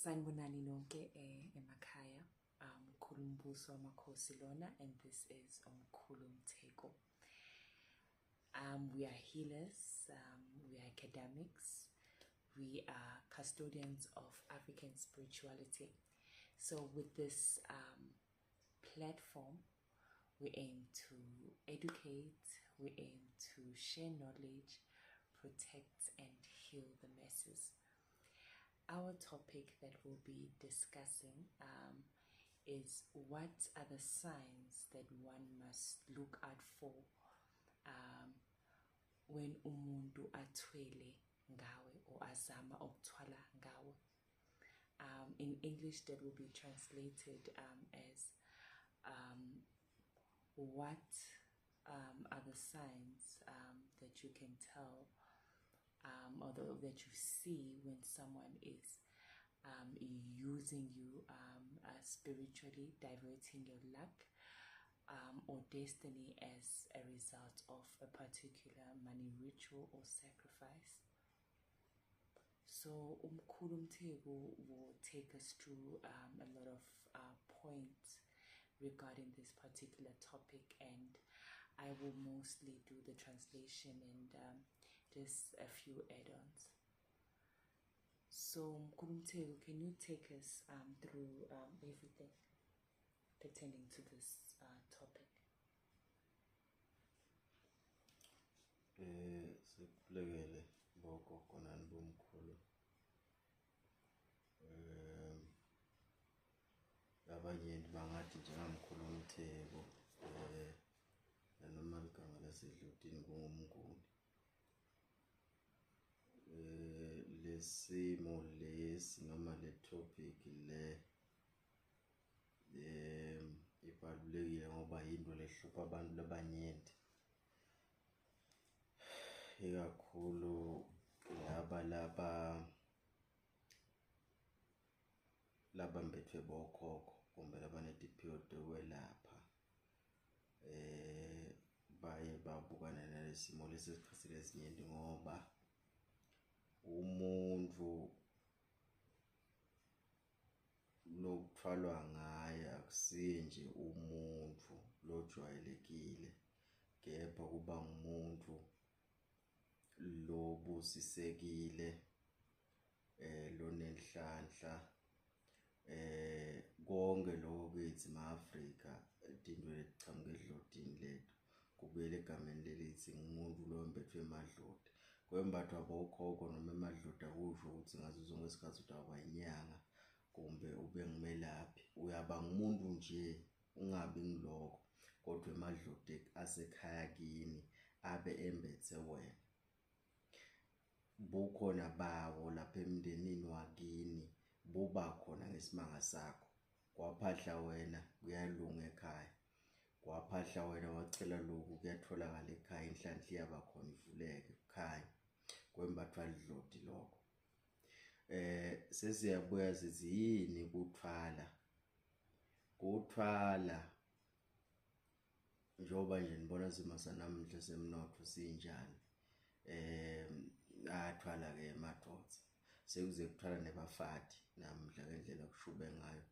Sanibonani nonke emakhaya. Mkhulumbuso wamakhosi lona, and this is Mtheku. We are healers, we are academics, we are custodians of African spirituality. So with this platform, we aim to educate, we aim to share knowledge, protect and heal the masses. Our topic that we'll be discussing is what are the signs that one must look out for when umuntu othwele ngawe or azama ukuthwala ngawe. In English, that will be translated as what are the signs that you can tell or that you see when someone is using you spiritually, diverting your luck or destiny as a result of a particular money ritual or sacrifice. So Mtheku will take us through a lot of points regarding this particular topic, and I will mostly do the translation and just a few add-ons. So Mtheku, can you take us through everything pertaining to this topic? Siplegele boko konani bomkhulu. Abanye bangathi njengamkhulu Mtheku noma igama lasedlutini kungumnguni. Lesimo lesi noma le topic le ibalulekile ngoba yinto lehlupha abantu labanyenti, ikakhulu laba mbethwe bokhokho kumbe labanediphiwo dokwelapha. Baye babukana nalesimo lesikhathile ezinyenti ngoba umuntu lokuthwalwa ngaye akusinje umuntu lojwayelekile, kepha kuba ngumuntu lobusisekile, lonenhlanhla, konke lokho kithi ma-Afrika into lechamuke edlotini lethu kubuyela egameni lelithi ngumuntu lo embethwe emadloda. Kwembathwa bokhokho noma emadloda kusho ukuthi ngazo zonke isikhathi utaba inyanga kumbe ube ngumelaphi, uyaba ngumuntu nje, ungabi ngilokho, kodwa emadloda asekhaya kini abe embethe wena. Bukhona bawo lapha emndenini wakini buba khona ngesimanga sakho. Kwaphahla wena kuyalunga ekhaya, kwaphahla wena wacela lokhu kuyatholakala ekhaya, inhlanhla iyaba khona ivuleke ekhaya, kwembathwa lidlodi lokho. Sesiyabuya zithi yini kuthwala? Kuthwala njoba nje nibona simo sanamhla semnotho sinjani, athwala ke madoda sekuze kuthwala nebafati namhla ngendlela kushube ngayo,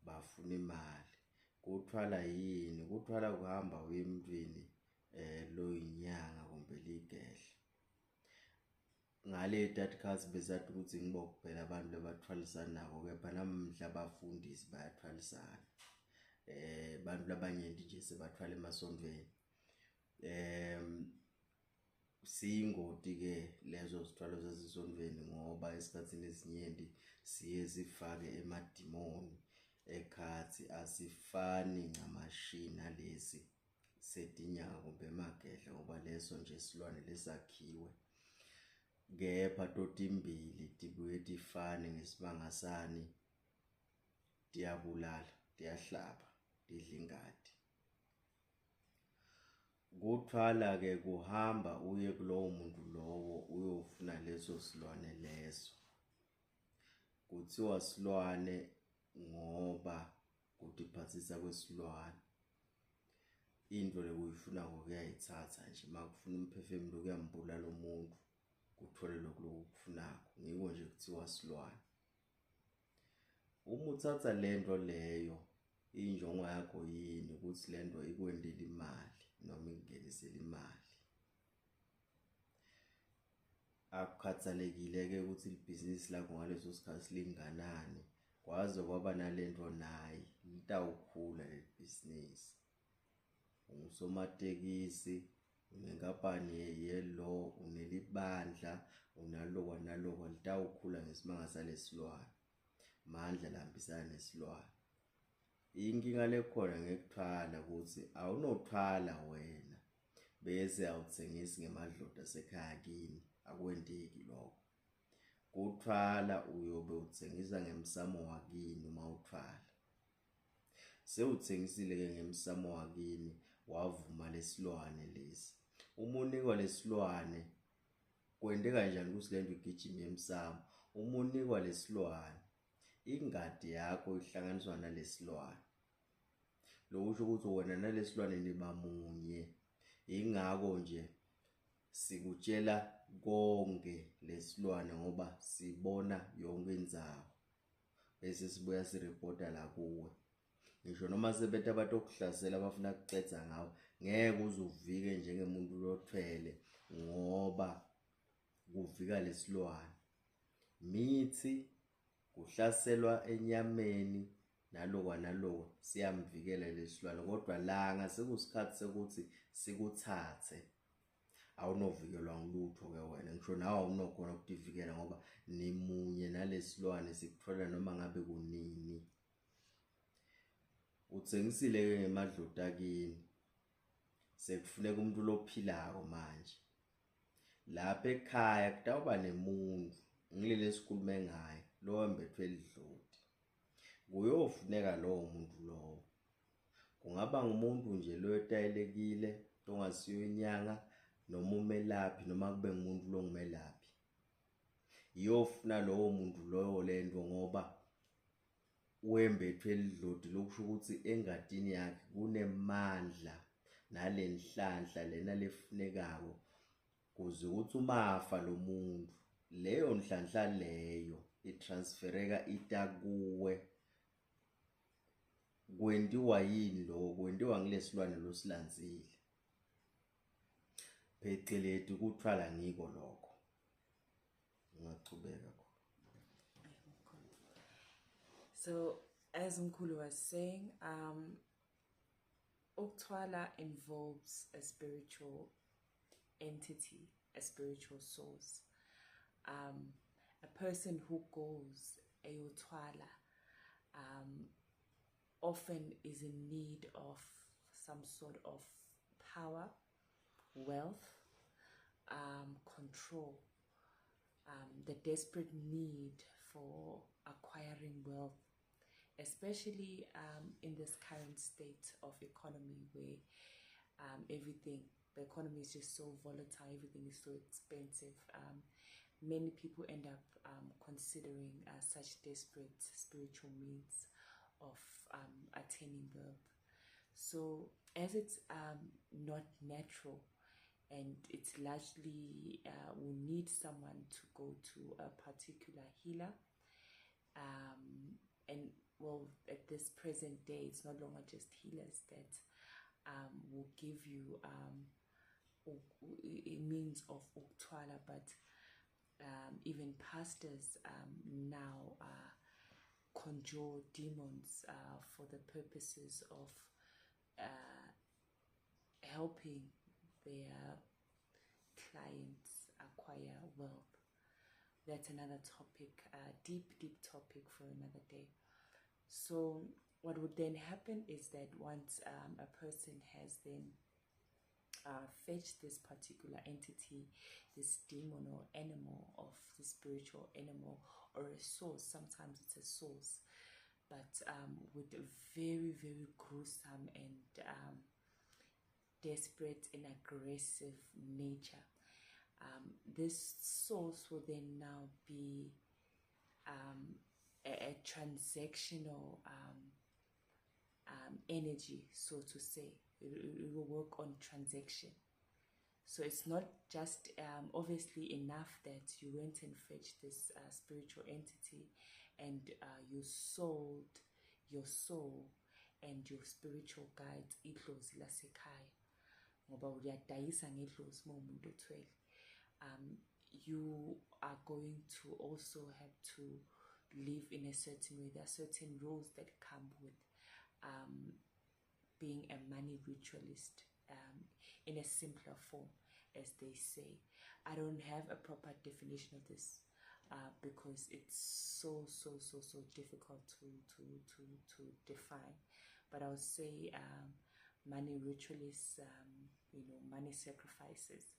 bafuna imali. Kuthwala yini? Kuthwala kuhamba wemntwini lo inyanga kumbe ligehle. Ngale tatikhathi besathi ukuthi ngibo kuphela abantu labathwalisana nabo, kepha namhla abafundisi bayathwalisana. Abantu labanyenti nje sebathwala emasontweni. Singoti ke lezo zithwalo zasesontweni ngoba esikhathini esinyenti siye sifake emadimoni ekhathi asifani ncamashina lesi sedinyanga kumbe emagehle, ngoba leso nje silwane lesakhiwe. Kepha totimbili tibuye tifane ngesimanga sani, tiyabulala, tiyahlaba, tidla ingadi. Kuthwala ke kuhamba uye kulowo muntu lowo uyofuna leso silwane leso. Kuthiwa silwane ngoba kutiphathisa kwesilwane. Into lekuyifuna kuyayithatha nje, makufuna umphefumulo kuyambulala umuntu, kuthole lokhu kufunako. Ngiko nje kuthiwa silwane. uma uthatha lento leyo injongo yakho yini ukuthi lento ikwendele imali noma ingenisele imali. Akukhathalekile ke ukuthi ibhizinisi lakho ngaleso sikhathi linganani, kwaze kwaba nalento nayi litawukhula le business. Ungusomatekisi, unenkampani yelo, unelibandla, unaloko litawukhula ngesimanga salesilwane. Mandla lahambisana nesilwane. Inkinga lekhona ngekuthwala ukuthi awunothwala wena bese awuthengisi ngemadloda asekhaya kini, akwendeki lokho. Kuthwala uyobe uthengisa ngemsamo wakini uma uthwala. Sewuthengisile ke ngemsamo wakini, wavuma lesilwane lesi. Uma unikwa lesilwane kwende kanjani ukuthi lento igijima emsamo? Uma unikwa lesilwane, ingadi yakho ihlanganiswa nalesilwane. Lokusho ukuthi wena nalesilwane nibamunye. Ingakho nje sikutshela konke lesilwane ngoba sibona yonke indzawo. Bese sibuya sireporta la kuwe. Ngisho noma sebethe abatokuhlasela abafuna ukucetha ngawe, ngeke uzuvike njengemuntu lothwele ngoba kuvika lesilwane. Mithi kuhlaselwa enyameni naloko siyamvikela lesilwane, kodwa langa sekusikhathi sekuthi sikuthathe awunovikelwa ngulutho ke wena. Ngisho nawe awunokhona ukuzivikela ngoba nimunye nalesilwane, sikuthola noma ngabe kunini. Uthengisile ke ngemadloda kini, sekufuneka umuntu lophilako manje. Lapha ekhaya kutawuba nemuntu ngilele esikhulume ngaye lo wembethwe lidlodi. Kuyofuneka lowo muntu lowo. Kungaba ngumuntu nje lo etayelekile ongasiyo inyanga noma umelaphi noma kube ngumuntu lo ngumelaphi. Iyofuna lowo muntu loyo lento ngoba wembethwe lidlodi, lokusho ukuthi engadini yakhe kunemandla nalenhlanhla lena lefunekako kuze ukuthi umafa lo muntu leyo nhlanhla leyo itransfereka ita kuwe. Kwendiwa yini lo? Kwendiwa ngilesilwane losilanzile. Phecelezi ukuthwala ngiko lokho. Ngiyachubeka khona. So as Mkhulu was saying, uthwala involves a spiritual entity, a spiritual source. A person who goes ayotwala often is in need of some sort of power, wealth, control, the desperate need for acquiring wealth, especially in this current state of economy where the economy is just so volatile, everything is so expensive. Many people end up considering such desperate spiritual means of attaining wealth. So as it's not natural and it's largely we need someone to go to a particular healer, and well, at this present day it's no longer just healers that will give you a means of uthwala, but even pastors now conjure demons for the purposes of helping their clients acquire wealth. That's another topic, deep topic for another day. So what would then happen is that once a person has then fetched this particular entity, this demon or animal of the spiritual animal or a source, sometimes it's a source, but with a very, very gruesome and desperate and aggressive nature. This source will then now be a transactional energy, so to say. It will work on transaction. So it's not just obviously enough that you went and fetched this spiritual entity and you sold your soul and your spiritual guides idlozi lasekhaya ngoba uyadayisa ngedlozi mawumuntu othwele. You are going to also have to live in a certain way. There are certain rules that come with being a money ritualist, in a simpler form, as they say. I don't have a proper definition of this because it's so difficult to define. But I would say money ritualists, money sacrifices.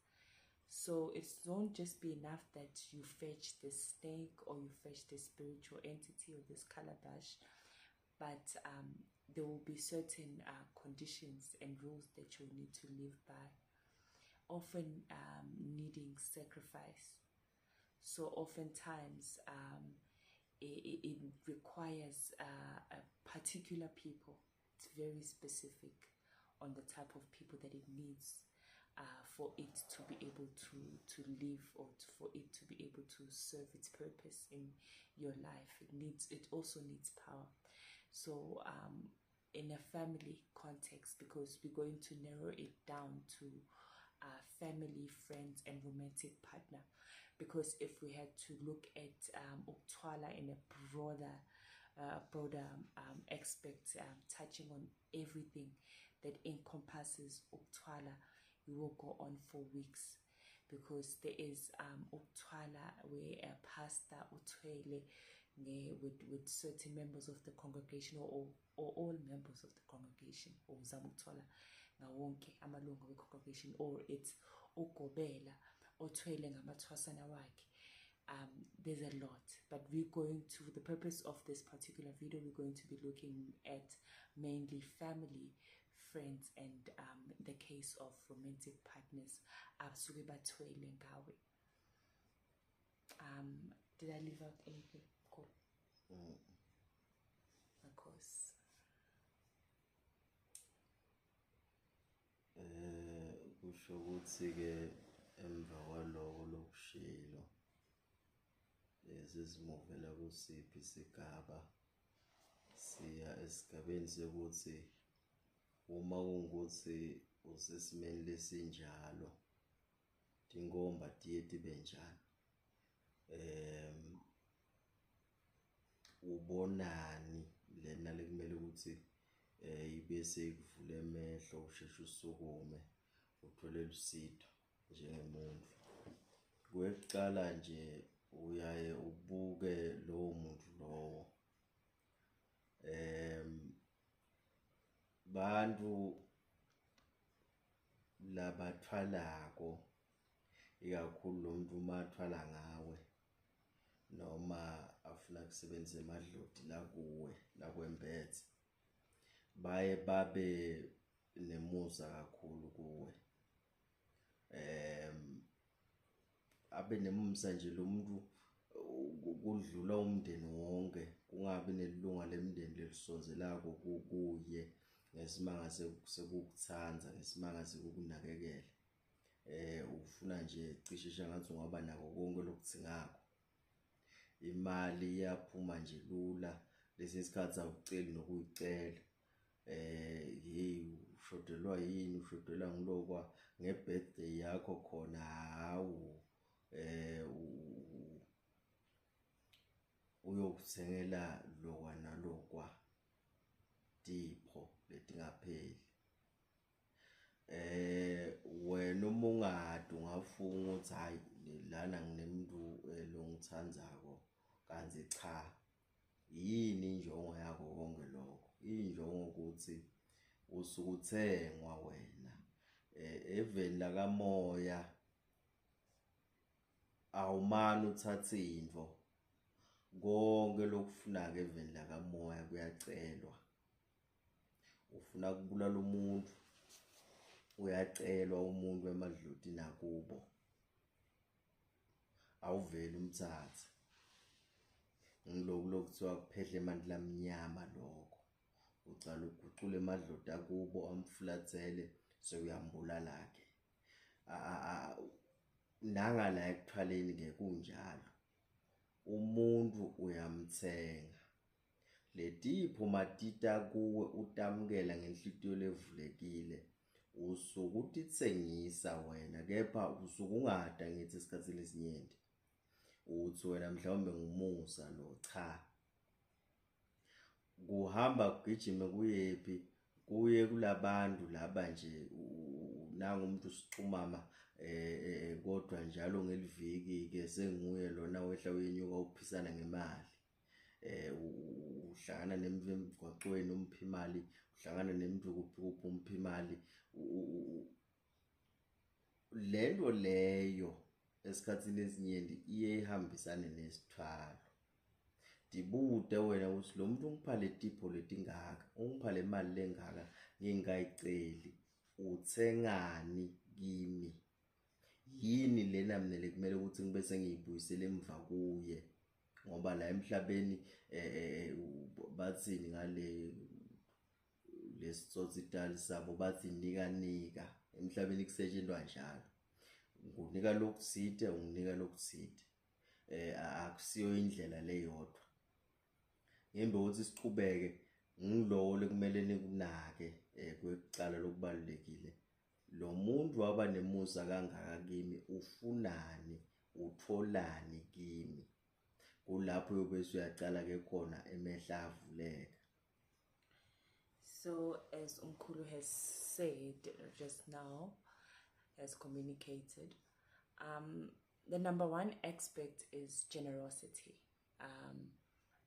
So it won't just be enough that you fetch this snake or you fetch this spiritual entity or this calabash, but there will be certain conditions and rules that you'll need to live by, often needing sacrifice. So oftentimes it requires a particular people. It's very specific on the type of people that it needs for it to be able to live, or for it to be able to serve its purpose in your life. It also needs power. So in a family context, because we're going to narrow it down to family, friends, and romantic partner, because if we had to look at othwele in a broader aspect, touching on everything that encompasses othwele, we will go on for weeks, because there is othwele where a pastor othwele with certain members of the congregation, or all members of the congregation, or uthwala ngawonke amalungu we-congregation, or it's ugobela othwele ngamathwasana wakhe. There's a lot, but we're going to, the purpose of this particular video, we're going to be looking at mainly family, friends, and the case of romantic partners. Absuke bathwele ngawe. Did I leave out anything? Cool. Of course. Kusho ukuthi ke emva kwaloko lokushilo sesimuvela kusiphi isigaba, siya esigabeni sokuthi uma kungukuthi usesimeni lesinjalo tinkomba tiye tibe njani, ubonani lena lekumele ukuthi ibese ikuvula emehlo, usheshe usukume utholela usitho njengemuntu. Kwekuqala nje uyaye ubuke lowo muntu lowo, bantu labathwalako, ikakhulu lo muntu uma athwala ngawe noma afuna kusebenzisa emadloti la kuwe la kwembethe, baye babe nemusa kakhulu kuwe, abe nemusa nje lo muntu kudlula umndeni wonke, kungabi nelunga lemndeni lelisonzelako kuye ngesimanga sekukuthanza, ngesimanga sekukunakekela, ufuna nje cishe shangathi ungaba nako konke lokuthingako. Imali iyaphuma nje lula, lesi sikhathi awuceli nokuyicela, ushodelwa yini, ushodelwa ngilokwa nge-birthday yakho khona, hawu uyokuthengela lokwa nalokwa, tipho letingapheli. Wena uma ungade ungafunga ukuthi hayi lana nginemuntu longithandzako, kanti cha, yini injongo yakho konke lokho? Injongo ukuthi usukuthengwa wena, eveni lakamoya awumani uthatha into, konke lokufuna ke eveni lakamoya kuyacelwa. Ufuna kubulala umuntu, uyacelwa umuntu emadlotini akubo, awuveli umthatha. Ngilokhu lokuthiwa kuphedle emanti lamnyama lokho, ucala ugucule emadloti akubo amfulathele, sekuyambulala ke. nangala ekuthwaleni ke kunjalo. Umuntu uyamthenga. Letipho matita kuwe utamukela ngenhlitiyo levulekile. Usuke utitsengisa wena kepha usuke ungada ngithi isikhathini esinyenti. Uthi wena mhlawumbe ngumusa lo cha. Kuhamba kugijime kuyephi kuye kulabantu laba nje nanga umuntu usixhumama kodwa njalo ngeliviki ke senguye lona wehla wenyuka uphisana ngemali. Uhlangana nemvu emgwaqweni umphi imali, uhlangana nemvu kuphi umphi imali. Lento leyo esikhathini esinyenti iye ihambisane nesithwalo. Dibude wena uthi lo muntu ungipha letipho letingaka, ungipha le mali lengaka ngingayiceli, uthengani kimi? Yini lena mina kumele ukuthi ngibe sengiyibuyisela emva kuye? Ngoba la emhlabeni bathini ngale lesitsotsi idali sabo bathi nika emhlabeni kusetshenzwa njalo. Ngunika lokuthide unginika lokuthide. Akusiyo indlela leyodwa. Ngembe ukuthi siqhubeke ngilowo lekumele nikunake kwekucala lokubalulekile. Lo muntu waba nemusa kangaka kimi ufunani, utholani kimi? Kulapho yobese uyaqala ke khona emehla avuleka. So as Umkhulu has said just now, has communicated, the number one aspect is generosity.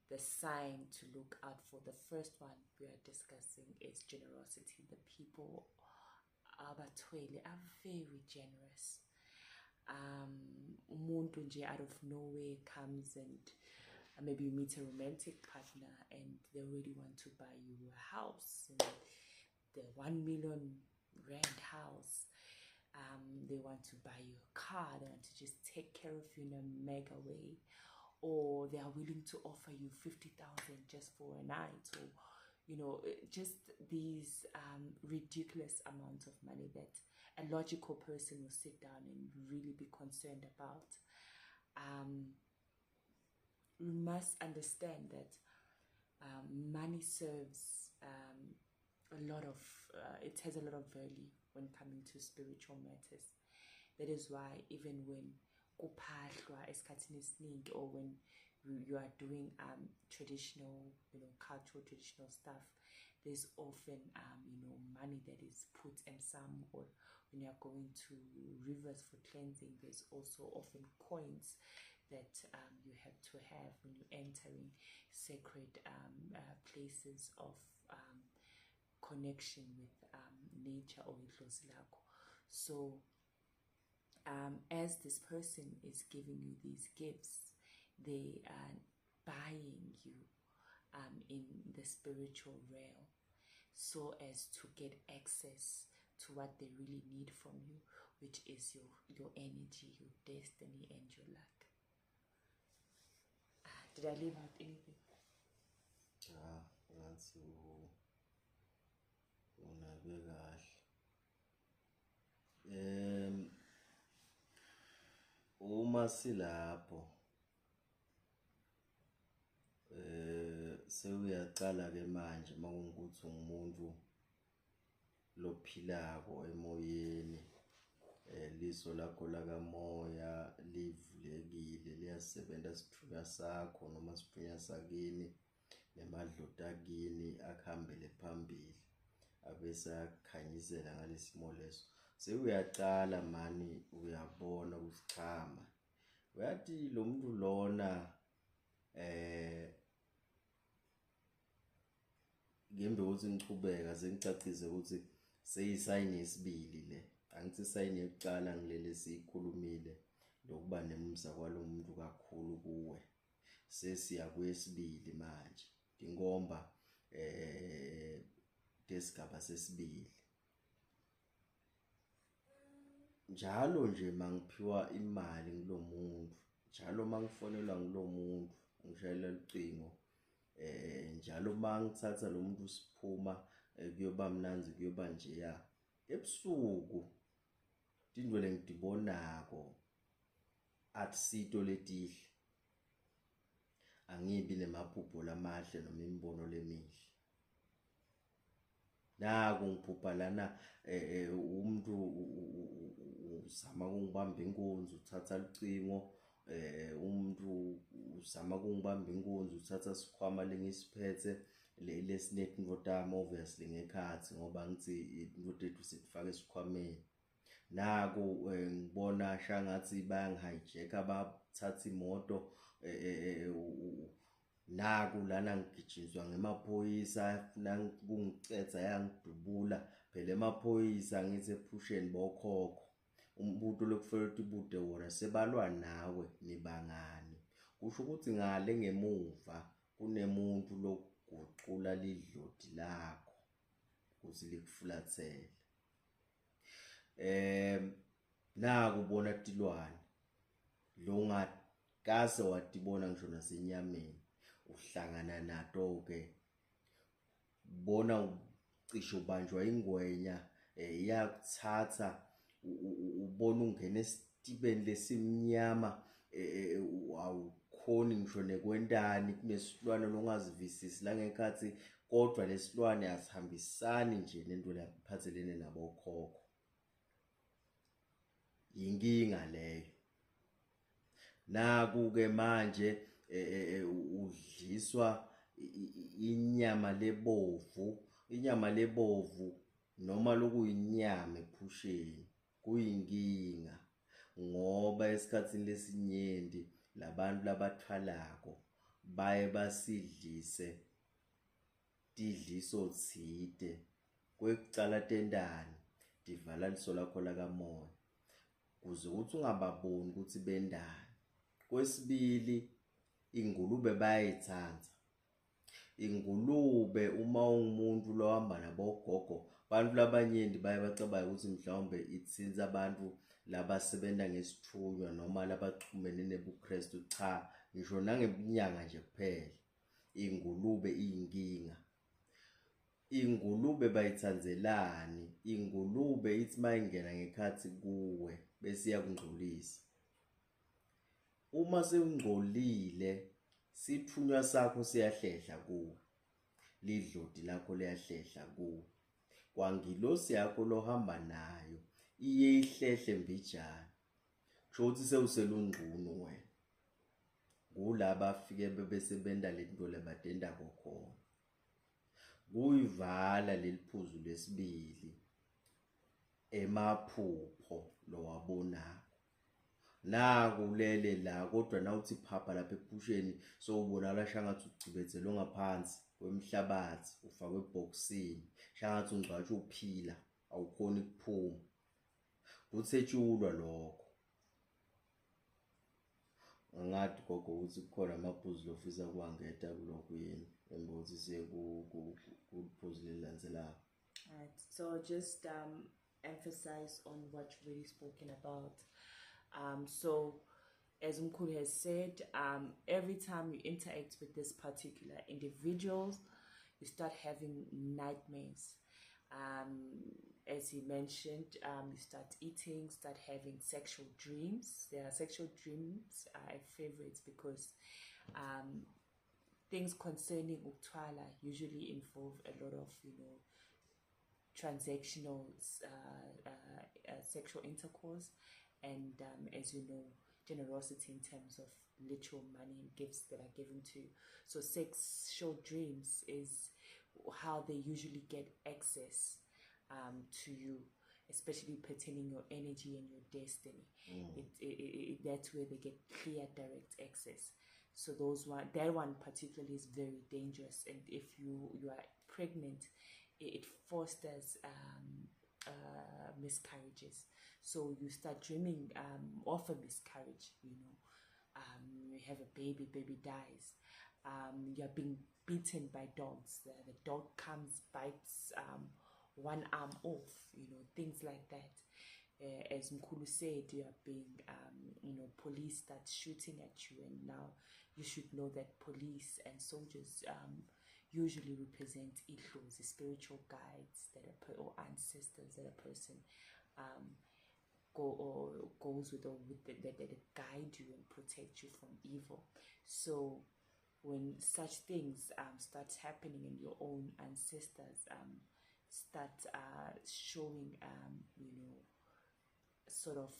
The sign to look out for, the first one we are discussing, is generosity. The people othwele are very generous. Umuntu nje out of nowhere comes and maybe you meet a romantic partner and they already want to buy you a house, and the 1 million rand house. They want to buy you a car. They want to just take care of you in a mega way, or they are willing to offer you 50,000 just for a night, or just these ridiculous amounts of money that a logical person will sit down and really be concerned about. We must understand that money serves a lot of, it has a lot of value when coming to spiritual matters. That is why even when kuphahlwa esikhathini esiningi, or when you are doing traditional, cultural traditional stuff, there's often money that is put in some, or when you are going to rivers for cleansing, there's also often coins that you have to have when you're entering sacred places of connection with nature or idlozi lakho. So as this person is giving you these gifts, they are buying you in the spiritual realm, so as to get access to what they really need from you, which is your energy, your destiny, and your luck. Did I leave out anything? That's uma silapho sewuyaqala ke manje makungukuthi umuntu lophilako emoyeni, liso lakho lakamoya livulekile, liyasebenza sithunya sakho noma sithunya sakini nemadloda kini akuhambele phambili, abese akukhanyisela ngalesimo leso. Sewuyaqala mani uyabona ukusichama, uyathi lo muntu lona ngembe ukuthi ngichubeka sengicacize ukuthi seyisayini yesibili le, angithi isayini yokuqala ngilele sikhulumile lokuba nemumsa kwalomuntu kakhulu kuwe, sesiya kwesibili manje ingomba desigaba sesibili. Njalo nje mangiphiwa imali ngilo muntu, njalo mangifonelwa ngilo muntu ngishayela ucingo, njalo mangithatha lo muntu siphuma kuyoba mnanzi kuyoba nje ya ebusuku tintfo lengitibonako atisito letihle, angibi nemaphupho lamahle noma imibono lemihle. Naku ngiphupha lana umuntu uzama ukungibamba inkunzi, uthatha lucingo, umuntu uzama ukungibamba inkunzi, uthatha sikhwama lengisiphethe lesinetinto tami obviously ngekhathi ngoba ngithi into tethu sifake esikhwameni. Naku ngibona shangathi bayangihijacka bathatha imoto, naku lana ngigijinzwa ngemaphoyisa kungicetha yangidubula phela emaphoyisa ngithi ephusheni bokhokho umbutho lokufanele ukuthi bude wona sebalwa nawe nibangani. Kusho ukuthi ngale ngemuva kunemuntu lokuguqula lidlodi lakho ukuthi likufulathele. Naku bona tilwane lo ngakase watibona ngisho nasenyameni, uhlangana nato ke bona ucishe ubanjwa ingwenya, iyakuthatha ubona ungena esitibeni lesimnyama, awukhoni ngisho nekwentani, kunesilwane longazivisisi langekhathi kodwa lesilwane asihambisani nje nento laphathelene nabokhokho. Yinkinga leyo. Naku ke manje udliswa inyama lebovu noma lokuyinyama ephusheni kuyinkinga ngoba esikhatsini lesinyenti labantu labathwalako baye basidlise tidliso tsite. Kwekucala tendani divala liso lakho lakamoya kuze ukuthi ungababoni ukuthi bendani. Kwesibili, ingulube bayayitsandza. Ingulube uma ungumuntu lohamba nabogogo, abantu labanyenti baye bacabanga ukuthi mhlawumbe itsinza abantu labasebenza ngesithunywa noma labaxhumene nebuKristu. Cha, ngisho nangebunyanga nje kuphela ingulube iyinkinga. Ingulube bayitsanzelani? Ingulube ithi mayingena ngekhathi kuwe bese iyakungcolisa. Uma sewungcolile sithunywa sakho siyahlehla kuwe, lidlodi lakho liyahlehla kuwe, kwangilosi yakho lohamba nayo iye ihlehle mbijana. Kusho ukuthi sewuselungqunu wena. Kulaba afike bebesebenda lento lebadenda khona. Kuyivala leliphuzu lesibili emaphupho lo wabonako. Naku lele la kodwa nawuthi phapha lapha ephusheni sowubonala shangathi ugcibethe lo ngaphansi kwemhlabathi ufakwe eboxini, shangathi ungcwatshwa uphila awukhoni ukuphuma. Kuthetshulwa lokho. Angathi gogo ukuthi kukhona amaphuzu lofisa kuwangeta kulokhu yini embothi siye kuphuzu lelandzelako. Alright, so just emphasize on what you've really spoken about. So as Mnguni has said, every time you interact with this particular individuals, you start having nightmares. As he mentioned, you start eating, start having sexual dreams. Their sexual dreams are favorites because things concerning uthwele usually involve a lot of, transactional sexual intercourse, and as you know, generosity in terms of literal money and gifts that are given to you. So sexual dreams is how they usually get access to you, especially pertaining your energy and your destiny. That's where they get clear direct access. So that one particularly is very dangerous, and if you are pregnant, it fosters miscarriages. So you start dreaming of a miscarriage, you have a baby dies, you're being beaten by dogs, the dog comes, bites one arm off, things like that. As Mnguni said, you are being, police start shooting at you, and now you should know that police and soldiers usually represent the spiritual guides or ancestors that a person goes with that guide you and protect you from evil. So when such things start happening and your own ancestors start showing sort of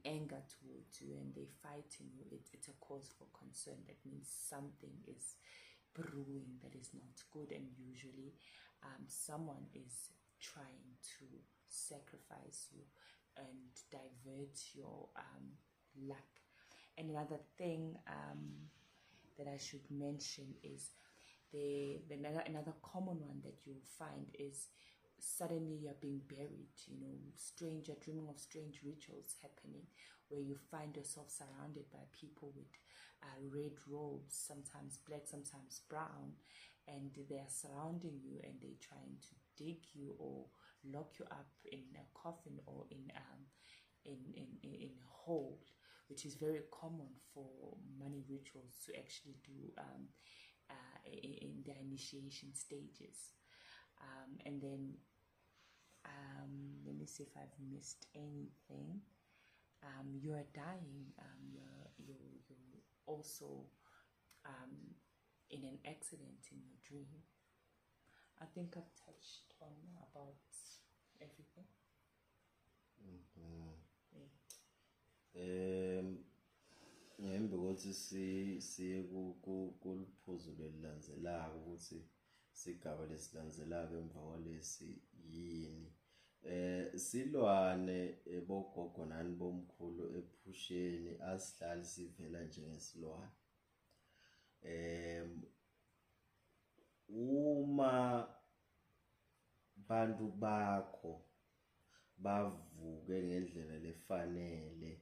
anger towards you, and they fighting you, it's a cause for concern. That means something is brewing that is not good, and usually someone is trying to sacrifice you and divert your luck. And another thing that I should mention is another common one that you'll find is suddenly you're being buried, you're dreaming of strange rituals happening where you find yourself surrounded by people with red robes, sometimes black, sometimes brown, and they're surrounding you and they're trying to dig you or lock you up in a coffin or in a hole, which is very common for money rituals to actually do in their initiation stages. And then let me see if I've missed anything. You are dying. You're also in an accident in your dream. I think I've touched on about everything. Ngembe ukuthi siye kuliphuzu lelilandzelako ukuthi sigaba lesilandzelako emva kwalesi yini. Silwane bogogo nani bomkhulu ephusheni asihlali sivela njengesilwane. Uma bantu bakho bavuke ngendlela lefanele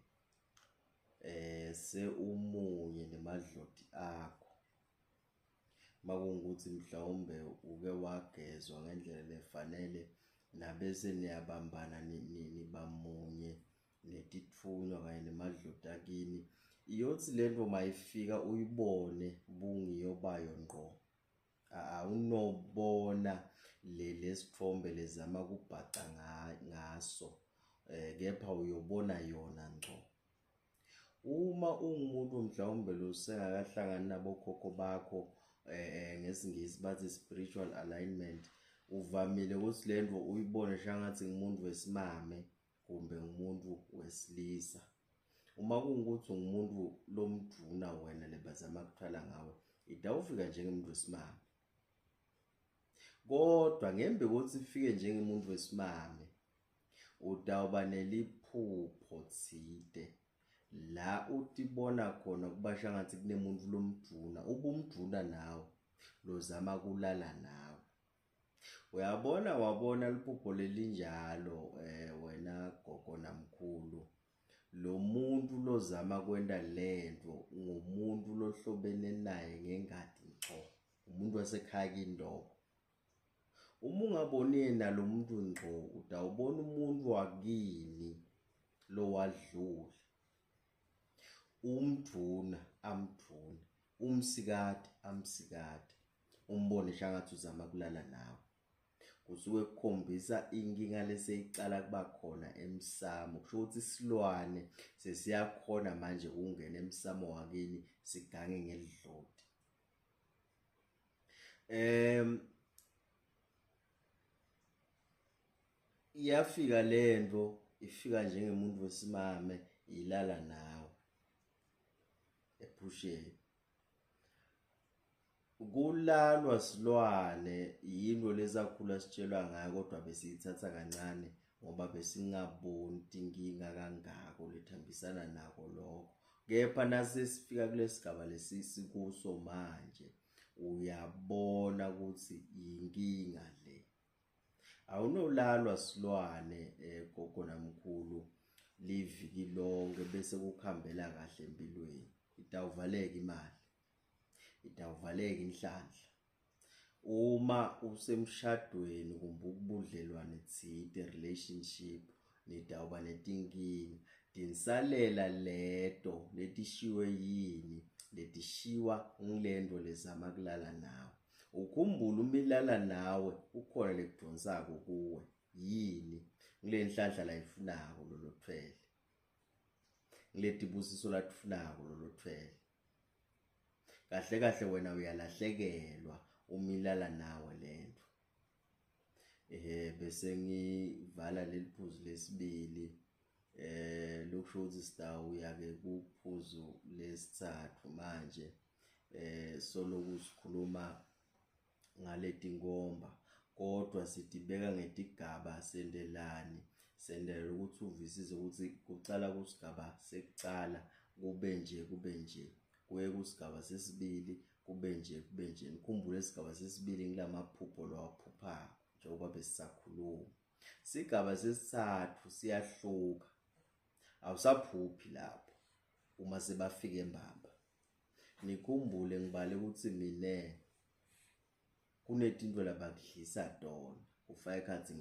se umunye nemadloti akho, makungukuthi mhlawumbe uke wagezwa ngendlela lefanele nabese niyabambana nibamunye netitfunywa kanye nemadloti akini, iyothi lento mayifika uyibone bungiyobayo ngqo. Awunobona lesithombe lezama kubhaca ngaso, kepha uyobona yona ngqo. Uma ungumuntu mhlawumbe lo sengakahlangani nabokhokho bakho, ngesingisi bathi spiritual alignment, uvamile ukuthi lento uyibone shangathi ngumuntu wesimame kumbe ngumuntu wesilisa. Uma kungukuthi ngumuntu lomduna wena lebazama kuthwala ngawe, idawufika njengomuntu wesimame. Kodwa ngembe ukuthi ufike njengomuntu wesimame, udawuba neliphupho tsite la utibona khona kubasha ngathi kunemuntu lomduna, ubumduna nawe lozama kulala nawe. Uyabona wabona liphupho lelinjalo wena gogo namkhulu, lo muntu lozama kwenda lento ngumuntu lohlobene naye ngengadi ngqo, umuntu wasekhaya kindobo. Uma ungaboni yena lo muntu ngqo, utawubona umuntu wakini lo wadlula. Umduna amduna, umsikade amsikade, umbone shangathi uzama kulala nawe. Kusuke kukhombisa inkinga leseyicala kuba khona emsamo, kusho ukuthi isilwane sesiyakhona manje ukungena emsamo wakini sigange ngelidloti. Iyafika lento, ifika njengomuntu wesimame ilala nawe ephusheni. Kulalwa silwane yinto lezakhula sitshelwa ngayo, kodwa besiyithatha kancane ngoba besingaboni inkinga kangako lethambisana nako lokho. Kepha nasesifika kulesigaba lesisikuso manje, uyabona ukuthi inkinga le. Awunolalwa silwane gogo namkhulu liviki lonke bese kukhambela kahle empilweni. Itawuvaleka imali, itawuvaleka inhlanhla. Uma usemshadweni kumbe ukubudlelwane tsite relationship, nitawuba netinkinga. Tinsalela leto letishiwe yini, letishiwa ngilento lezama kulala nawe. Ukhumbula umilala nawe ukhona lekudonsako kuwe yini, ngile nhlanhla la ifunako lolo thwele, ngile tibusiso la tifunako lolo thwele. Kahle kahle wena uyalahlekelwa umilala nawe lento. Bese ngivala leliphuzu lesibili, lokusho ukuthi sitawuya ke kuphuzu lesithathu manje. Solo sikhuluma ngaleti ngomba, kodwa sidibeka ngetigaba sendelani, sendelela ukuthi uvisise ukuthi kucala kusigaba sekucala kube nje kuye kusigaba sesibili kube nje. Nikhumbule isigaba sesibili ngilamaphupho lawaphuphayo njengoba besisakhuluma. Isigaba sesithathu siyahluka, awusaphuphi lapho uma sebafika embamba. Nikhumbule ngibale ukuthi mine kunetinto labakudlisa tona, ufaka ekhathi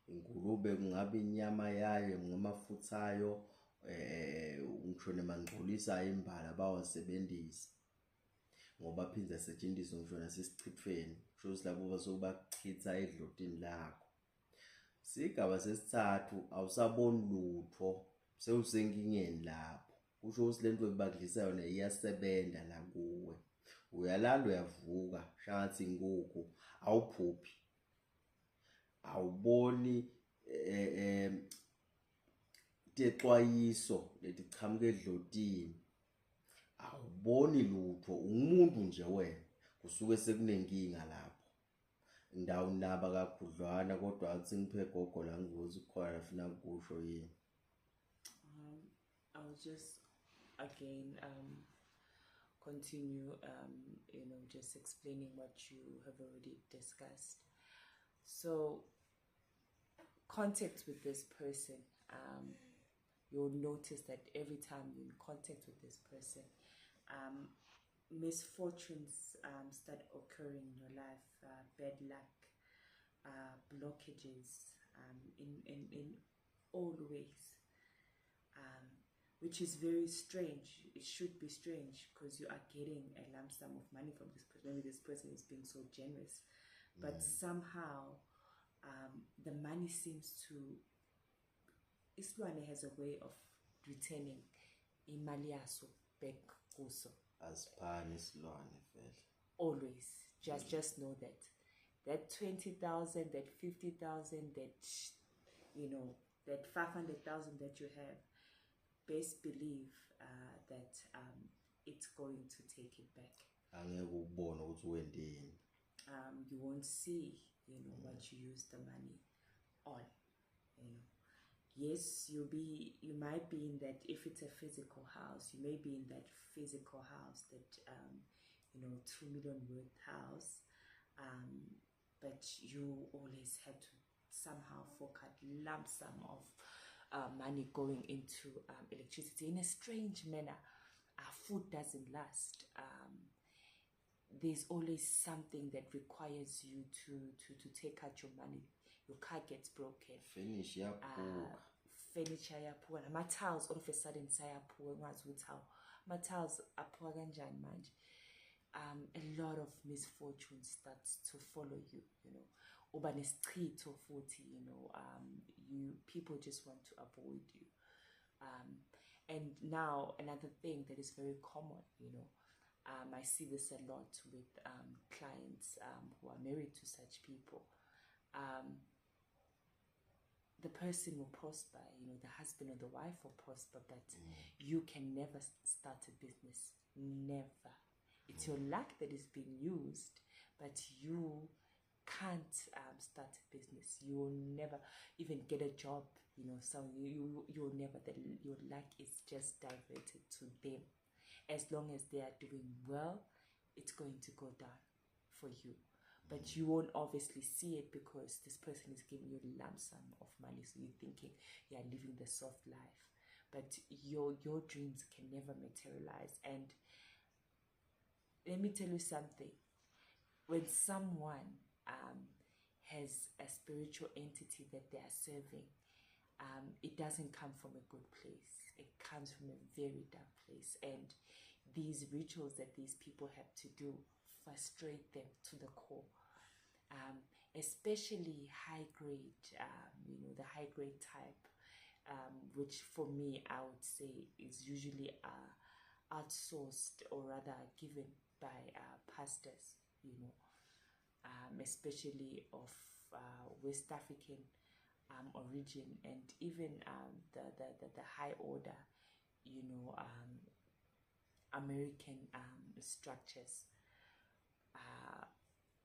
ingulube kungabe inyama yayo ngamafutha ayo, ngisho nemangcolisa imbala bawasebenzisa ngoba phinda setshenziswa ngisho nasesichithweni, kusho ukuthi labo basobachitha edlotini lakho. Sigaba sesithathu awusaboni lutho, sewusenkingeni lapho. Kusho ukuthi lento ebakudlisa yona iyasebenza la kuwe. Uyalala uyavuka shathi ngoku awuphuphi, awuboni texwayiso leti chamuke edlotini, awuboni lutho, umuntu nje wena kusuke sekunenkinga lapho. Indawo naba kakhudlwana kodwa athi ngiphe gogo la ngizothi khona afuna ukusho yini. I'll just again continue just explaining what you have already discussed. So contact with this person, you'll notice that every time you're in contact with this person, misfortunes start occurring in your life, bad luck, blockages in all ways, which is very strange. It should be strange because you are getting a lump sum of money from this person. Maybe this person is being so generous, but somehow the money seems to, Islwane has a way of returning imali yaso back kuso. As pan Islwane vele. Always. Just know that 20,000, that 50,000, that that 500,000 that you have, best believe that it's going to take it back. You won't see what you use the money on. Yes, you might be in that. If it's a physical house, you may be in that physical house, that 2 million worth house, but you always have to somehow fork out lump sum of money going into electricity in a strange manner. Food doesn't last. There's always something that requires you to take out your money. Your car gets broken. Furniture yaphuka. My tiles all of a sudden sayaphuka ngazi ukuthi how my tiles aphuka kanjani manje. A lot of misfortune starts to follow you, uba nesichitho futhi, people just want to avoid you. And now another thing that is very common, I see this a lot with clients who are married to such people. The person will prosper, the husband or the wife will prosper, but you can never start a business. Never. It's your luck that is being used, but you can't start a business. You will never even get a job, so you'll never, your luck is just diverted to them. As long as they are doing well, it's going to go down for you. But you won't obviously see it because this person is giving you a lump sum of money, so you're thinking you are living the soft life. But your dreams can never materialize. And let me tell you something. When someone has a spiritual entity that they are serving, it doesn't come from a good place. It comes from a very dark place. And these rituals that these people have to do frustrate them to the core. especially high grade, the high grade type, which for me I would say is usually outsourced or rather given by pastors, especially of West African origin, and even the high order, American structures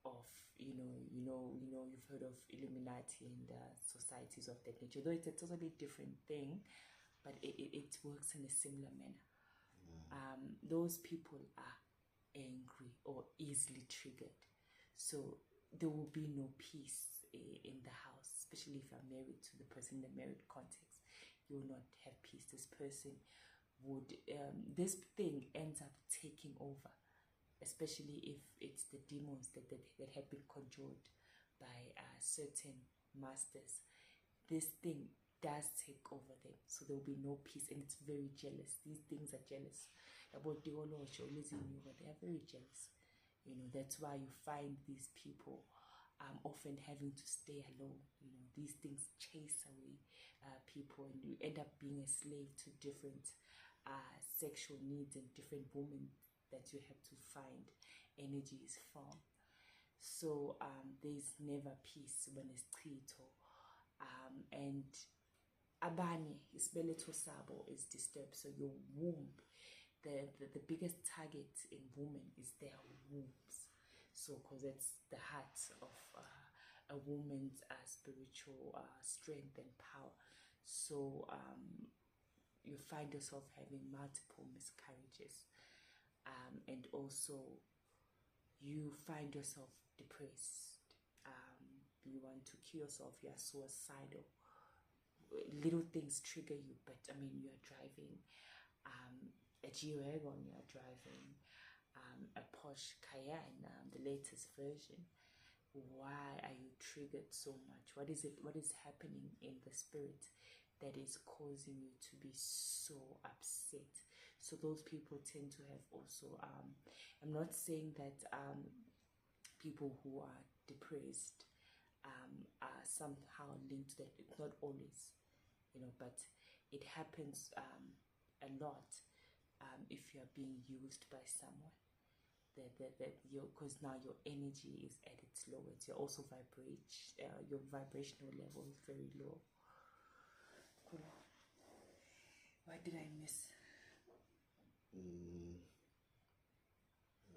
of you've heard of Illuminati and societies of that nature, though it's a totally different thing, but it works in a similar manner. Those people are angry or easily triggered, so there will be no peace in the house, especially if you're married to the person in the married context. You will not have peace. This person would this thing ends up taking over, especially if it's the demons that have been conjured by certain masters. This thing does take over them, so there will be no peace, and it's very jealous. These things are jealous. About the they are very jealous. That's why you find these people often having to stay alone. These things chase away people, and you end up being a slave to different sexual needs and different women that you have to find energies from. So there's never peace when it's trito. And abanye, isbeletho sabo is disturbed. So your womb, the biggest target in women is their wombs. So because it's the heart of a woman's spiritual strength and power. So you find yourself having multiple miscarriages, and also you find yourself depressed. You want to kill yourself, you are suicidal. Little things trigger you, but you're driving a G-Wagon, you're driving a Porsche Cayenne, the latest version. Why are you triggered so much? What is it? What is happening in the spirit that is causing you to be so upset? So those people tend to have also, I'm not saying that people who are depressed are somehow linked to that. It's not always, but it happens a lot if you are being used by someone. Because now your energy is at its lowest. You're also your vibrational level is very low. Why did I miss?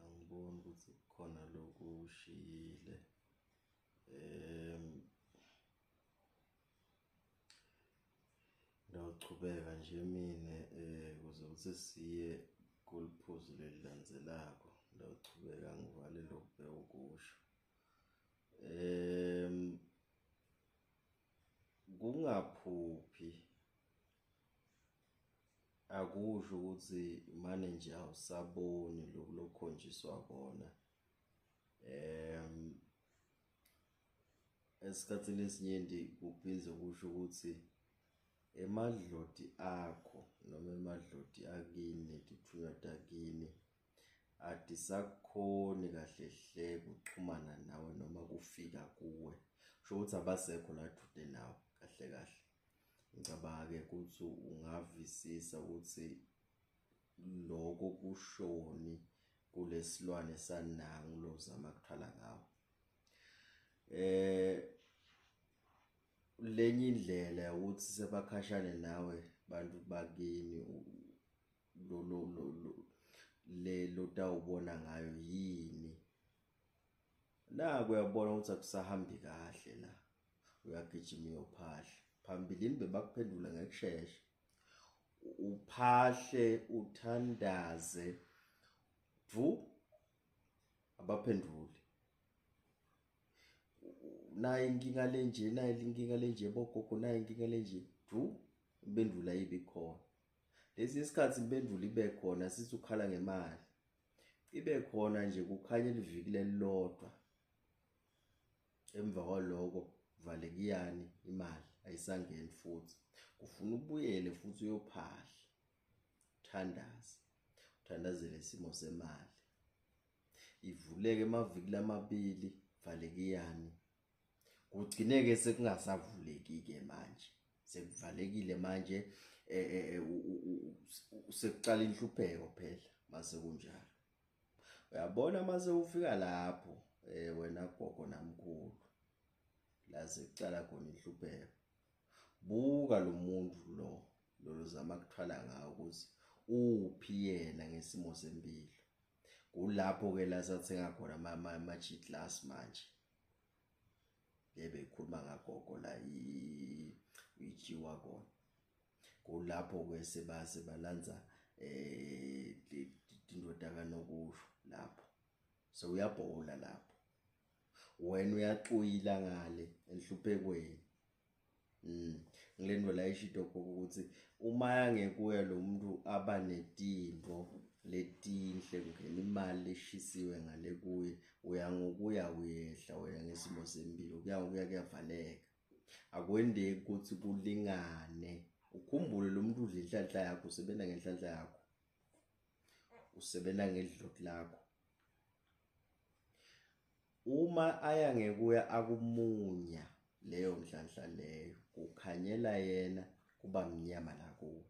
Angiboni ukuthi khona lokushiyile. Ndawuchubeka nje mina ukuze ukuthi siye kuliphuzu lelilandzelako. Ndawuchubeka ngivale lokho ukusho. Kungaphuphi akusho ukuthi manje nje awusaboni lokukhonjiswa kona. Esikhathini esiningi kuphize kusho ukuthi emadloti akho noma emadloti akini ethunywa takini adisakhoni kahle hle ukuxhumana nawe noma kufika kuwe. Sho ukuthi abasekho la dude nawe kahle kahle. Ngicabanga ke ukuthi ungavisisa ukuthi lokho kushoni kulesilwane sanangu lozama ukuthala ngawo. Lenye indlela ukuthi sebakhashane nawe bantu bakini lo tawubona ngayo yini. La kuyabona ukuthi akusahambi kahle la. Uyagijima uyophahla. Phambilini bebakuphendula ngekusheshsha. Uphahle uthandaze. Abaphenduli. Naye inkinga lenje, naye inkinga lenje bogogo, naye inkinga lenje. Impendula ibe khona. Lesi isikhathi impendula ibe khona sithi ukhala ngemali. Ibe khona nje kukhanya iliviki lelodwa. Emva kwaloko valekiyani imali ayisangeni futhi. Kufuna ubuyele futhi uyophahla. Uthandazele isimo semali. Ivuleke amaviki lamabili valekiyani kugcineke sekungasavuleki ke manje sekuvalekile manje sekuqala inhlupheko phela mase kunjalo uyabona mase ufika lapho wena gogo namkhulu la sekucala khona inhlupheko buka lo muntu lo zama kuthwala ngawo ukuthi uphi yena ngesimo sempilo kulapho ke la sathenga khona ama G-class manje bekhuluma ngagogo la ijiwa kona kulapho ke sebase balanza indoda kanokusho lapho so uyabhola lapho wena uyaxuyila ngale enhluphekweni ngilendo la ishito ukuthi uma yangekuya lo muntu aba netimbo letinhle kungena imali leshisiwe ngale kuye uyangokuya uyehla wena ngesimo sempilo kuyavaleka akwendeki ukuthi kulingane ukhumbule lo muntu udla inhlanhla yakho usebenza ngenhlanhla yakho usebenza ngedloti lakho uma aya ngekuya akumunya leyo nhlanhla leyo kukhanyela yena kuba mnyama la kuwe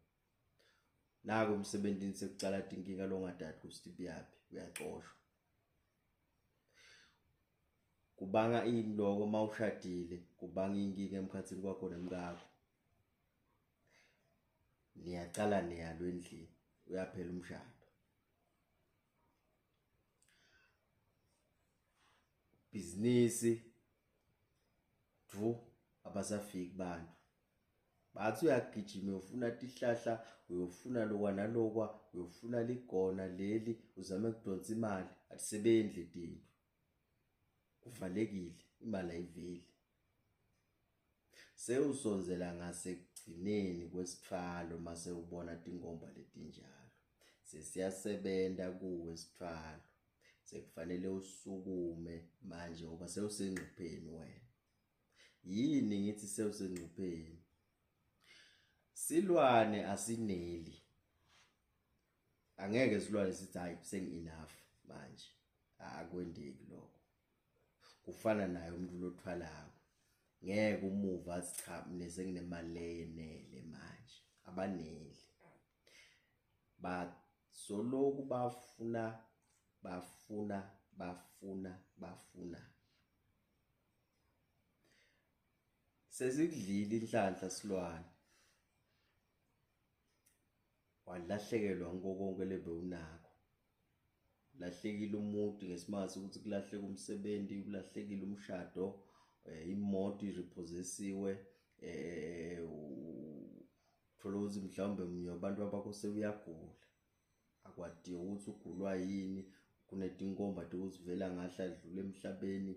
nako emsebenzini sekucala inkinga longadadi kusitipi yapi uyaxoshwa kubanga imloko mawushadile kubanga inkinga emkhathini kwakho nemkakho niyaqala niyalwe endlini uyaphela umshado business abasafiki bantu bathi uyagijima ufuna tihlahla uyofuna lokwana lokwa uyofuna ligona leli uzame kudonsa imali asisebenzi itinto kuvalekile imali ayiveli sewusonzela ngasekugcineni kwesithwalo mase ubona tingomba letinjalo sesiyasebenza kuwe sithwalo sekufanele usukume manje ngoba sewusengcupheni wena yini ngithi sewusengcupheni silwane asineli angeke silwane sithi hayi seng-enough manje akwendeki lokho kufana naye umuntu lothwalayo ngeke umuva athi cha mina senginemali leyenele manje abaneli basoloku bafuna sesikudlile inhlanhla silwane walahlekelwa ngokonke lebe unakho lahlekile umuntu ngesimanje ukuthi kulahleka umsebenzi kulahlekile umshado imoto irepossessiwe uthola ukuthi mhlawumbe abantu abakho sewuyagula akwadiyo ukuthi ugulwa yini kunetinkomba ukuthi vela ngahla adlule emhlabeni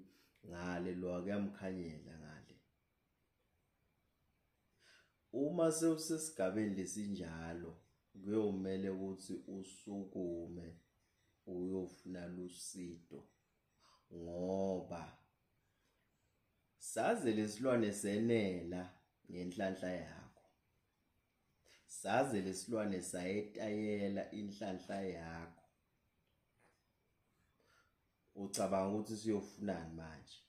ngale lo akuyamkhanyela ngale uma sewusesigabeni lesinjalo kuyomela ukuthi usukume uyofuna lusido ngoba saze lesilwane senela ngenhlanhla yakho saze lesilwane sayetayela inhlanhla yakho ucabanga ukuthi siyofunani manje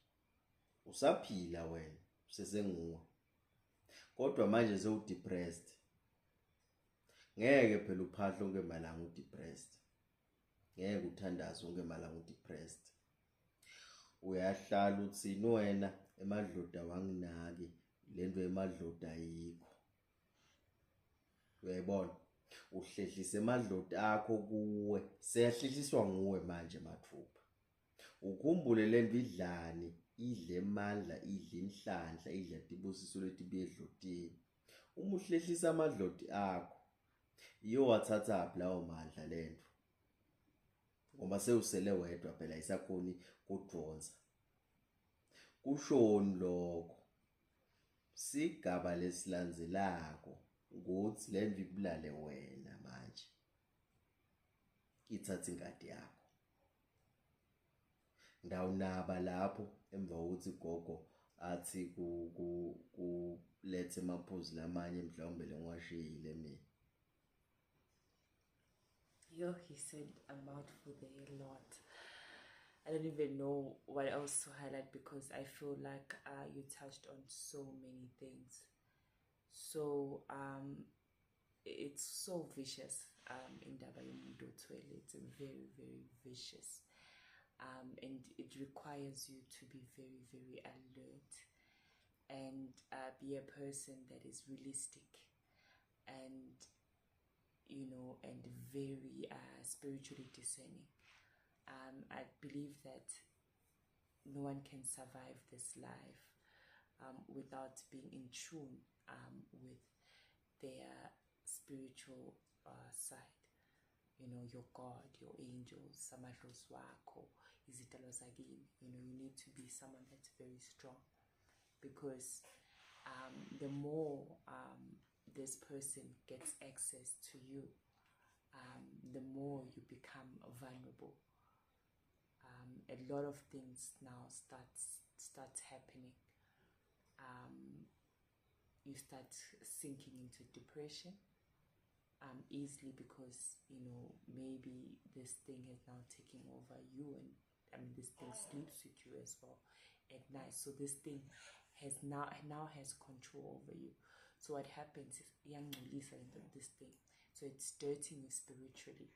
usaphila wena sesenguwe kodwa manje sewudepressed ngeke phela uphahla onke malanga udepressed ngeke uthandaze onke malanga udepressed uyahlala uthini wena emadloda wanginaki lento emadloda ayikho uyayibona uhlehlisa emadloda akho kuwe seyahlehliswa nguwe manje mathupha ukhumbule lento idlani idle emandla idle inhlanhla idla tibusiso letibuye edlotini uma uhlehlisa amadlodi akho iyo wathatha lawo mandla lento ngoba sewusele wedwa phela isakhoni kudonsa kushoni lokho sigaba lesilandzelako ukuthi lento ibulale wena manje ithatha ingadi yakho ndawunaba lapho emva kokuthi gogo athi lethe amaphuzu lamanye mhlawumbe lengiwashiyile mina Yo, he said a mouthful there a lot. I don't even know what else to highlight, because I feel like you touched on so many things. So it's so vicious indaba yomuntu othwele. It's very, very vicious, and it requires you to be very, very alert, and be a person that is realistic, and and very spiritually discerning. I believe that no one can survive this life without being in tune with their spiritual side. Your God, your angels, samadlozi wakho, izitalo zakini. You need to be someone that's very strong, because the more this person gets access to you, the more you become vulnerable. A lot of things now starts happening. You start sinking into depression easily, because maybe this thing has now taken over you, and this thing sleeps with you as well at night. So this thing has now has control over you. So what happens is this thing. So it's dirtying you spiritually,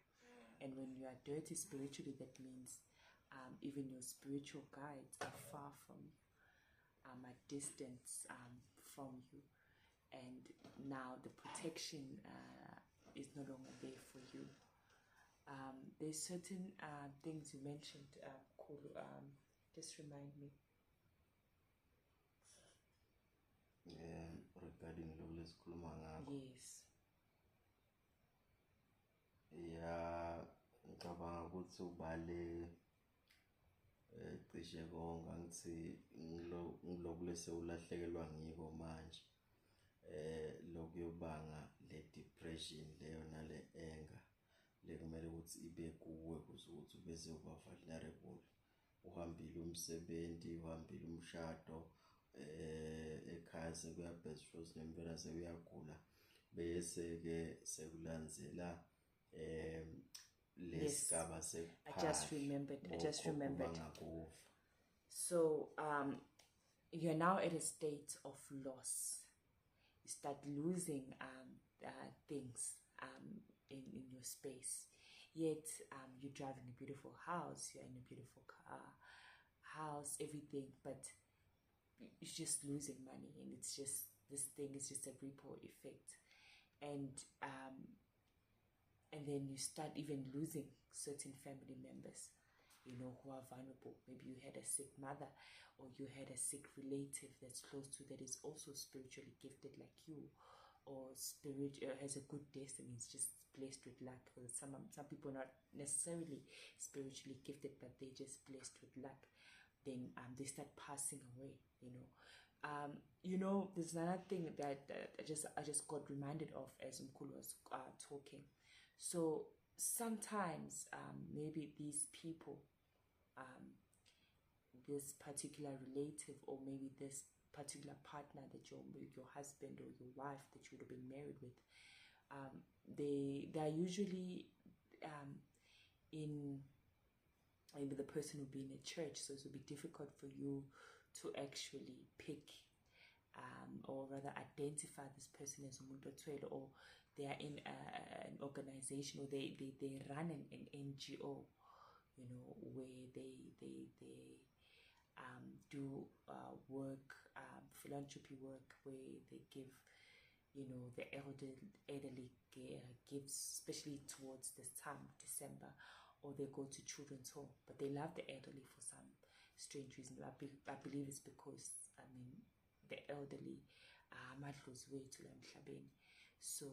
and when you are dirty spiritually, that means even your spiritual guides are far from you, at distance from you, and now the protection is no longer there for you. There's certain things you mentioned, Kulu, just remind me. Regarding lo lesikhuluma ngakho. Yes. Yeah, ngicabanga ukuthi ubale cishe konke, angithi ngiloku lese ulahlekelwa ngiko manje. Lokuyobanga le depression leyo nale anger lekumele ukuthi ibe kuwe ukuze ukuthi ubese uba vulnerable. Uhambile umsebenzi, uhambile umshado, ekhaya sekuyabhezifrost nempela sekuyagula, bese ke sekulandzela lesigaba I just remembered. So you're now at a state of loss. You start losing things in your space. Yet you're driving a beautiful house, you're in a beautiful car, house, everything, but you're just losing money, and it's just, this thing is just a ripple effect. And then you start even losing certain family members, who are vulnerable. Maybe you had a sick mother, or you had a sick relative that's close to, that is also spiritually gifted like you, or has a good destiny, is just blessed with luck. Some people are not necessarily spiritually gifted, but they're just blessed with luck. Then they start passing away. There's another thing that I just got reminded of as Mnguni was talking. So sometimes maybe these people, this particular relative, or maybe this particular partner that your husband or your wife that you would have been married with, they are usually in maybe the person will be in a church, so it will be difficult for you to actually pick or rather identify this person as umuntu othwele, or they are in an organization, or they run an NGO, where they do work, philanthropy work, where they give the elderly gifts, especially towards this time, December, or they go to children's home. But they love the elderly for some strange reason. I believe it's because the elderly amadlozi wethu la emhlabeni. So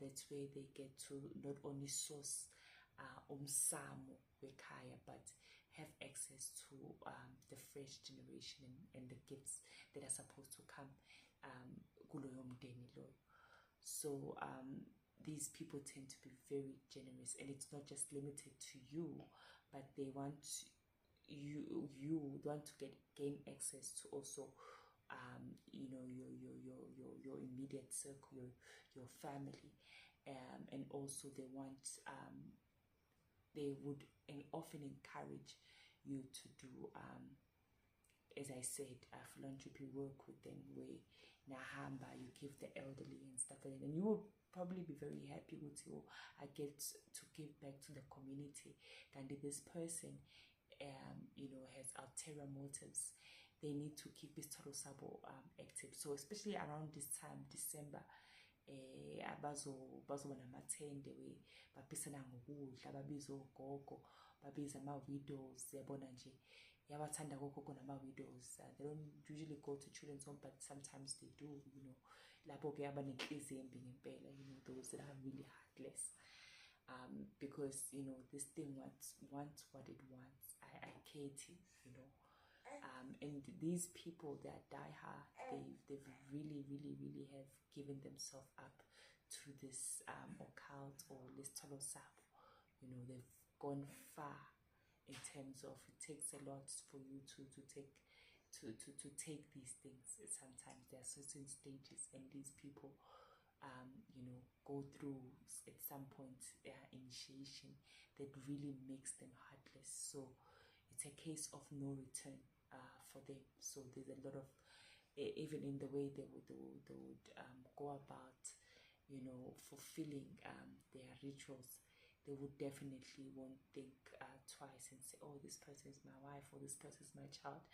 that's where they get to not only source umsamo wekhaya, but have access to the fresh generation and the gifts that are supposed to come kuloyo mdeni loyo. So these people tend to be very generous, and it's not just limited to you, but they want you want to gain access to also your immediate circle, your family, and also they want they would and often encourage you to do as I said, philanthropy work with them, where nahamba you give the elderly and stuff like that, and you will probably be very happy with you. I get to give back to the community. And this person, you know, has ulterior motives. They need to keep his total sabo active. So especially around this time, December, bazoba namathende we babhisana ngokudla, babiza ogogo, babiza ama-widows, yabona nje. Yabathanda gogogo nama-widows. They don't usually go to children's home, but sometimes they do, you know. Labo ke abanenhliziyo embi ngempela, you know, those that are really heartless. Because, you know, this thing wants what it wants. I Katie, you know. And these people that die hard, they've really have given themselves up to this occult or listalo sap. You know, they've gone far in terms of it takes a lot for you to take these things. Sometimes there are certain stages, and these people you know, go through at some point initiation that really makes them heartless. So it's a case of no return for them. So there's a lot of even in the way they would go about, you know, fulfilling their rituals. They would definitely won't think twice and say, oh, this person is my wife or this person is my child.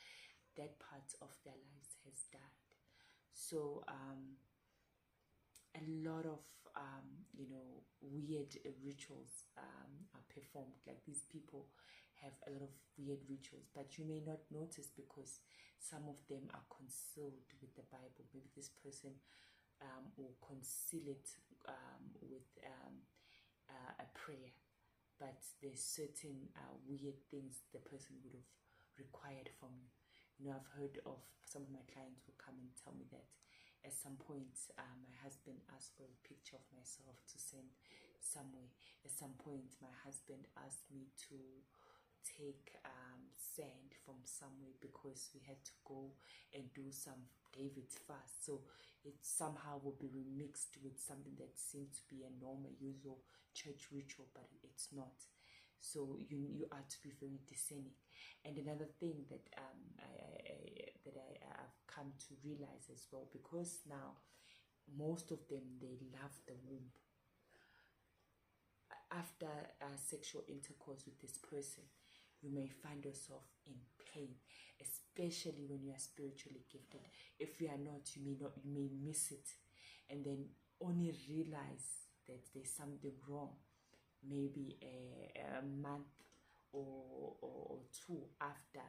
That part of their lives has died. So a lot of you know, weird rituals are performed. Like these people have a lot of weird rituals, but you may not notice because some of them are concealed with the Bible. Maybe this person will conceal it with a prayer, but there's certain weird things the person would have required from you. You know, I've heard of some of my clients who come and tell me that at some point my husband asked for a picture of myself to send somewhere. At some point my husband asked me to take sand from somewhere because we had to go and do some David fast. So it somehow will be remixed with something that seems to be a normal, usual church ritual, but it's not. So you are to be very discerning. And another thing that I've come to realize as well, because now most of them, they love the womb. After sexual intercourse with this person, you may find yourself in pain, especially when you are spiritually gifted. If you are not, you may miss it, and then only realize that there's something wrong maybe a month or two after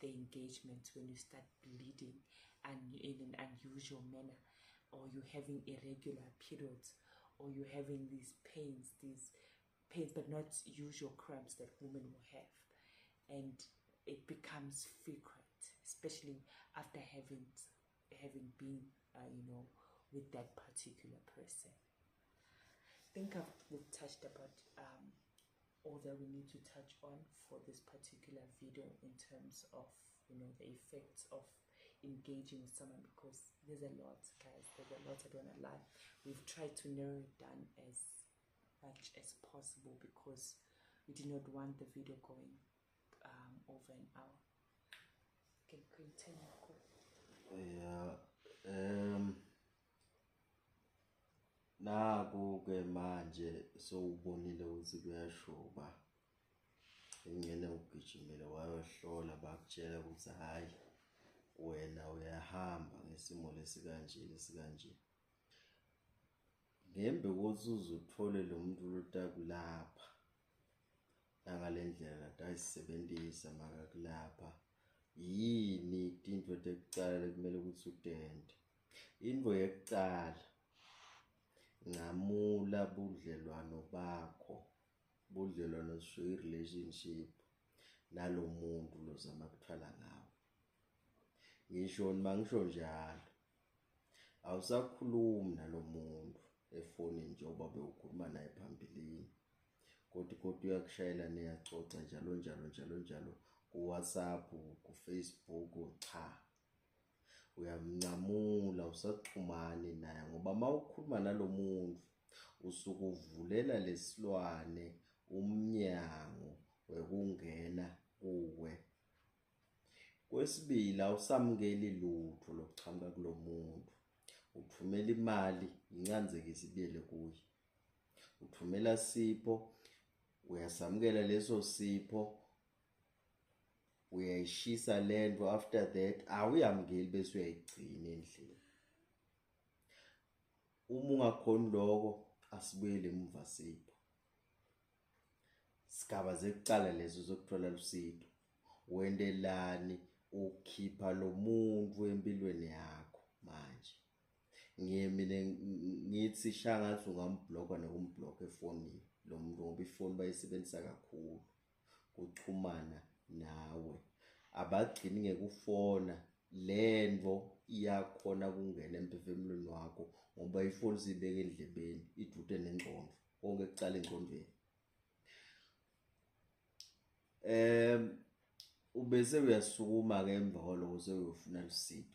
the engagement, when you start bleeding and in an unusual manner, or you're having irregular periods, or you're having these pains but not usual cramps that women will have, and it becomes frequent, especially after having been you know, with that particular person. I think we've touched about all that we need to touch on for this particular video in terms of, you know, the effects of engaging with someone, because there's a lot, guys. There's a lot, I don't lie. We've tried to narrow it down as much as possible because we did not want the video going over an hour. Can continue. Yeah. Naku-ke manje sowubonile ukuthi kuyashuba, ingene ugijimile wayohlola, bakutshela ukuthi hayi wena uyahamba ngesimo lesikanje. Ngembe kokuthi uzuthole lo muntu lotakulapha nangalendlela ayisebenzisa makakulapha, yini into ekuqala kumele ukuthi utende? Into yokuqala, ngamula budlelwano bakho, budlelwano relationship nalo muntu lozama kuthwala ngawo. Ngisho mangisho njalo, awusakhulumi nalo muntu efonini njengoba bewukhuluma naye phambilini, kodwa uyakushayela niyacoca njalo ku WhatsApp, ku Facebook, cha. Uyamncamula, usaxhumani naye, ngoba mawukhuluma nalo muntu usuke uvulela lesilwane umnyango wekungena kuwe Kwesibili, awusamukeli lutho lokuchamuka kulo muntu. Uthumela imali, incanzekise ibuyele kuye. Uthumela sipho, uyasamukela leso sipho, uyayishisa lento, after that awuyamukeli bese uyayigcina endlini. Uma ungakhoni lokho, asibuyele emuva sipho. Sigaba zekucala lezo zokuthola lusido. Wendelani ukhipha lo muntu empilweni yakho manje. Mina ngithi shangathi ungambhlokha nokumbhlokha efonini lo muntu ngoba ifoni bayisebenzisa kakhulu ukuxhumana nawe. Abagcini ngekufona lento iyakhona kungena emphefumulweni wakho ngoba ifoni sibeke endlebeni idude nengqondo konke kucala engqondweni. Ubese uyasukuma ke emva kwalokho sewuyofuna lusido.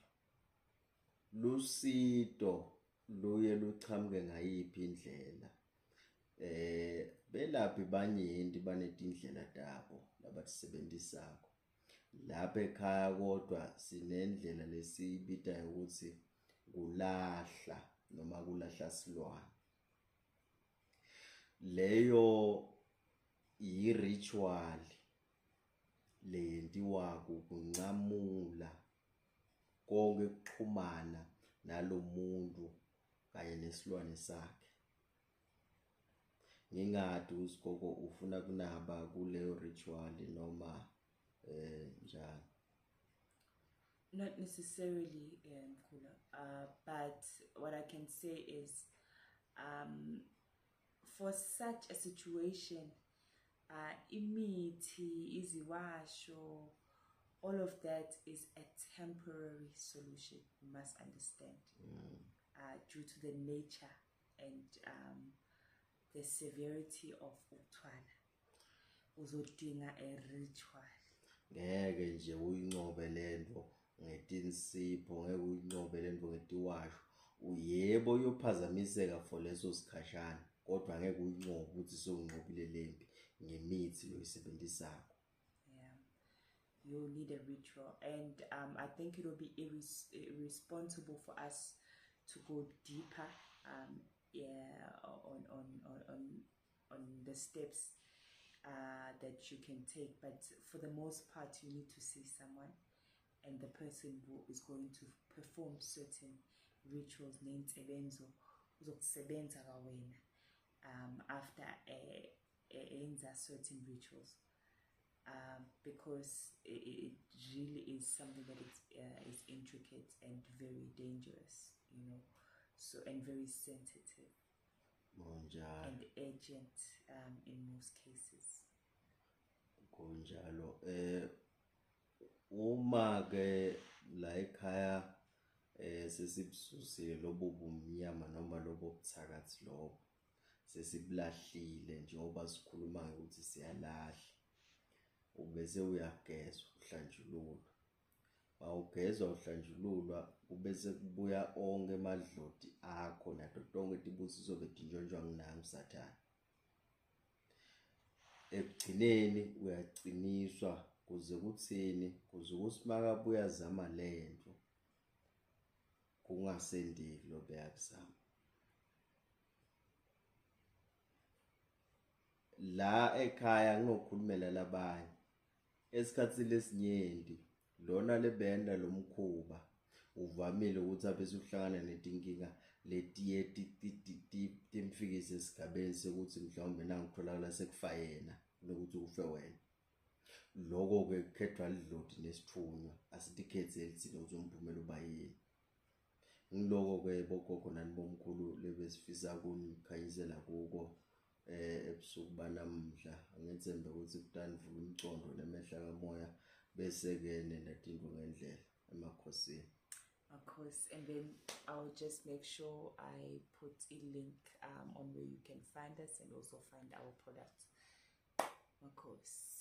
Lusido luye luchamuke ngayiphi indlela. Belaphi banyenti banetindlela tabo labatisebenzisako. Lapha ekhaya kodwa sinendlela lesibita ukuthi kulahla noma kulahla silwane. Leyo yi-ritual leyentiwako ukuncamula konke kuxhumana nalo muntu kanye nesilwane sakhe. Ngingadi uSigogo ufuna kunaba kuleyo ritual noma njani? Not necessarily, Phungula, but what I can say is for such a situation, imithi, iziwasho, all of that is a temporary solution, you must understand, due to the nature and the severity of othwele. Uzodinga a ritual. Ngeke nje uyincobe lento ngetinsipho, ngeke uyincobe lento ngetiwasho. Uyebo uyophazamiseka for leso sikhashana, kodwa ngeke uyincobe ukuthi sowunqobile lempi ngemithi loyisebenzisako. Yeah, you need a ritual, and I think it will be irresponsible for us to go deeper on the steps that you can take, but for the most part you need to see someone, and the person who is going to perform certain rituals after certain rituals, because it really is something that is intricate and very dangerous, so, and very sensitive and urgent in most cases. Kunjalo. Uma ke la ekhaya sesibusile lobo bumnyama noma lobo buthakathi lobo sesiblahlile njengoba sikhuluma ukuthi siyalahla, ubese uyagezwa uhlanjululwa. Mawugezwa uhlanjululwa ubese kubuya onke emadloti akho nato tonke tibusiso betinjonjwa nginami Sathane. Ekugcineni uyagciniswa kuze kuthini, kuze usimaka buya zama lento kungasendeki lo beyakuzama. La ekhaya nginokhulumela labanye esikhatsini lesinyenti lona lebenda lomkhuba uvamile ukuthi abese uhlangana netinkinga letiye timfikise esigabeni sekuthi mhlawumbe nangitholakala sekufa yena nokuthi ufe wena. Lokho ke kukhethwa lidloti nesithunywa, asitikhethe elithile ukuthi umphumela uba yini. Ngiloko ke bogogo nani bomkhulu lebesifisa kunikhanyisela kuko ebusuku banamhla. Ngithemba ukuthi kutanivula umcondo nemehla kamoya bese ke nenatinto ngendlela emakhosini. Of course, and then I'll just make sure I put a link on where you can find us and also find our products. Of course.